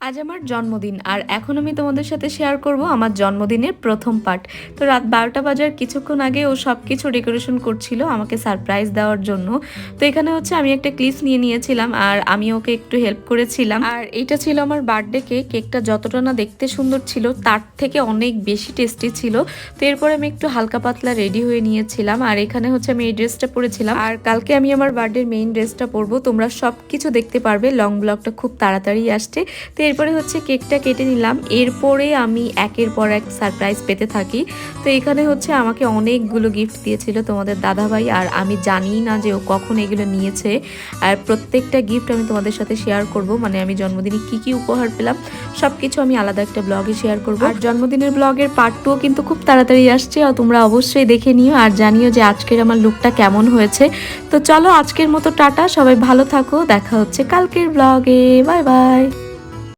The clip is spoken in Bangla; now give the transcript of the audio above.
আজ আমার জন্মদিন আর এখন আমি তোমাদের সাথে শেয়ার করব আমার জন্মদিনের প্রথম পার্ট। তো রাত 12টা বাজার কিছুক্ষণ আগে ও সব কিছু ডেকোরেশন করছিল আমাকে সারপ্রাইজ দেওয়ার জন্য। তো এখানে হচ্ছে আমি একটা ক্লিপস নিয়ে নিয়েছিলাম আর আমি ওকে একটু হেল্প করেছিলাম। আর এটা ছিল আমার বার্থডে কেক। কেকটা যতটা না দেখতে সুন্দর ছিল তার থেকে অনেক বেশি টেস্টি ছিল। তো এরপরে আমি একটু হালকা পাতলা রেডি হয়ে নিয়েছিলাম আর এখানে হচ্ছে আমি এই ড্রেসটা পরেছিলাম আর কালকে আমি আমার বার্থডের মেইন ড্রেসটা পরবো। তোমরা সব কিছু দেখতে পারবে, লং ব্লগটা খুব তাড়াতাড়ি আসছে। তো এরপরে হচ্ছে কেকটা কেটে নিলাম, এরপরে আমি একের পর এক সারপ্রাইজ পেতে থাকি। তো এখানে হচ্ছে আমাকে অনেকগুলো গিফট দিয়েছিল তোমাদের দাদাভাই আর আমি জানি না যে ও কখন এগুলো নিয়েছে। আর প্রত্যেকটা গিফট আমি তোমাদের সাথে শেয়ার করব, মানে আমি জন্মদিনে কি কি উপহার পেলাম সব কিছু আমি আলাদা একটা ব্লগে শেয়ার করব। আর জন্মদিনের ব্লগের পার্ট 2 কিন্তু খুব তাড়াতাড়ি আসছে আর তোমরা অবশ্যই দেখে নিও আর জানিও যে আজকের আমার লুকটা কেমন হয়েছে। তো চলো আজকের মতো টাটা, সবাই ভালো থাকো, দেখা হচ্ছে কালকের ব্লগে, বাই বাই।